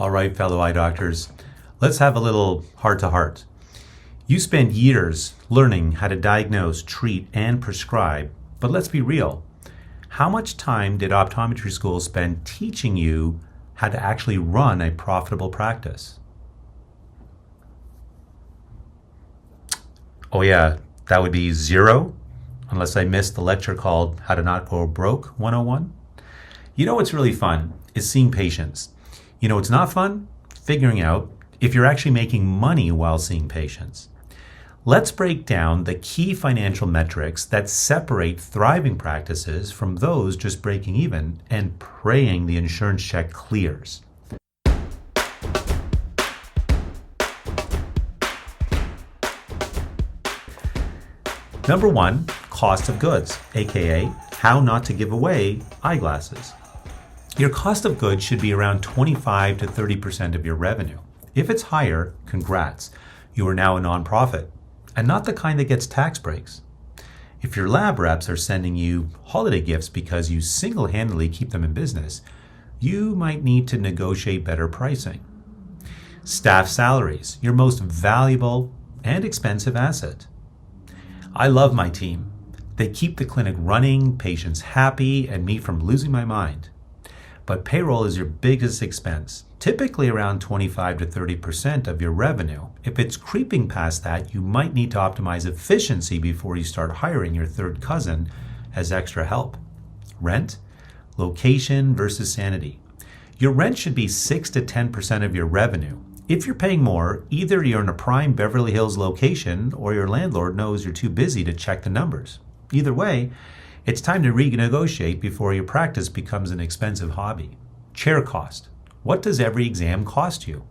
All right, fellow eye doctors, let's have a little heart-to-heart. You spend years learning how to diagnose, treat, and prescribe, but let's be real. How much time did optometry school spend teaching you how to actually run a profitable practice? Oh yeah, that would be zero, unless I missed the lecture called How to Not Go Broke 101. You know what's really fun is seeing patients. You know what's not fun? Figuring out if you're actually making money while seeing patients. Let's break down the key financial metrics that separate thriving practices from those just breaking even and praying the insurance check clears. Number one, cost of goods, aka how not to give away eyeglasses. Your cost of goods should be around 25 to 30% of your revenue. If it's higher, congrats. You are now a nonprofit, and not the kind that gets tax breaks. If your lab reps are sending you holiday gifts because you single-handedly keep them in business, you might need to negotiate better pricing. Staff salaries, your most valuable and expensive asset. I love my team. They keep the clinic running, patients happy, and me from losing my mind. But payroll is your biggest expense, typically around 25 to 30% of your revenue. If it's creeping past that, you might need to optimize efficiency before you start hiring your third cousin as extra help. Rent, location versus sanity. Your rent should be 6 to 10% of your revenue. If you're paying more, either you're in a prime Beverly Hills location or your landlord knows you're too busy to check the numbers. Either way, it's time to renegotiate before your practice becomes an expensive hobby. Chair cost. What does every exam cost you?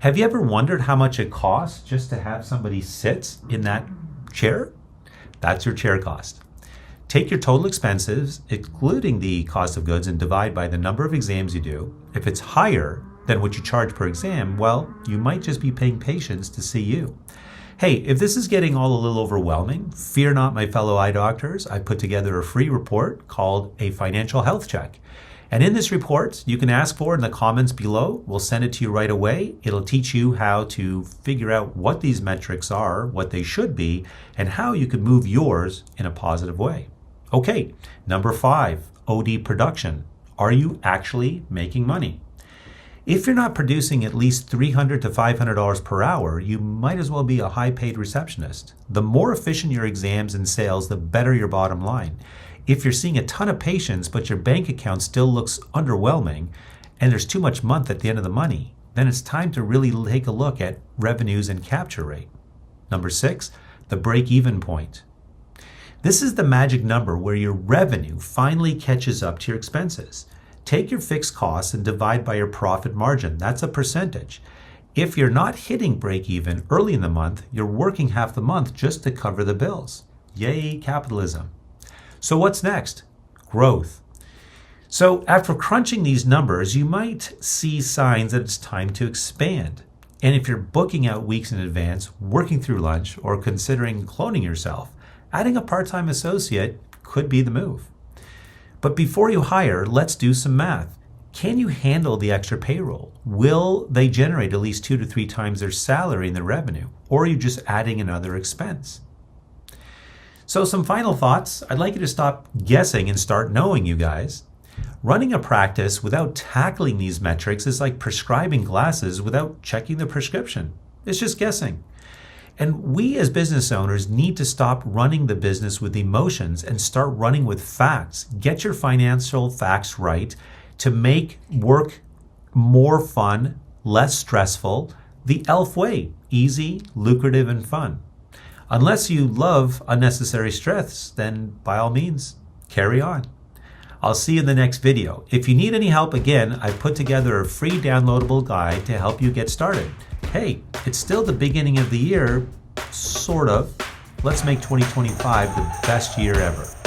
Have you ever wondered how much it costs just to have somebody sit in that chair? That's your chair cost. Take your total expenses, including the cost of goods, and divide by the number of exams you do. If it's higher than what you charge per exam, well, you might just be paying patients to see you. Hey, if this is getting all a little overwhelming, fear not, my fellow eye doctors. I put together a free report called a financial health check. And in this report, you can ask for it in the comments below. We'll send it to you right away. It'll teach you how to figure out what these metrics are, what they should be, and how you can move yours in a positive way. Okay, number 5, OD production. Are you actually making money? If you're not producing at least $300 to $500 per hour, you might as well be a high-paid receptionist. The more efficient your exams and sales, the better your bottom line. If you're seeing a ton of patients, but your bank account still looks underwhelming, and there's too much month at the end of the money, then it's time to really take a look at revenues and capture rate. Number 6, the break-even point. This is the magic number where your revenue finally catches up to your expenses. Take your fixed costs and divide by your profit margin. That's a percentage. If you're not hitting break even early in the month, you're working half the month just to cover the bills. Yay, capitalism. So what's next? Growth. So after crunching these numbers, you might see signs that it's time to expand. And if you're booking out weeks in advance, working through lunch, or considering cloning yourself, adding a part-time associate could be the move. But before you hire, let's do some math. Can you handle the extra payroll? Will they generate at least 2 to 3 times their salary in the revenue? Or are you just adding another expense? So some final thoughts. I'd like you to stop guessing and start knowing, you guys. Running a practice without tackling these metrics is like prescribing glasses without checking the prescription. It's just guessing. And we as business owners need to stop running the business with emotions and start running with facts. Get your financial facts right to make work more fun, less stressful, the ELF way, easy, lucrative, and fun. Unless you love unnecessary stress, then by all means, carry on. I'll see you in the next video. If you need any help, again, I've put together a free downloadable guide to help you get started. Hey, it's still the beginning of the year, sort of. Let's make 2025 the best year ever.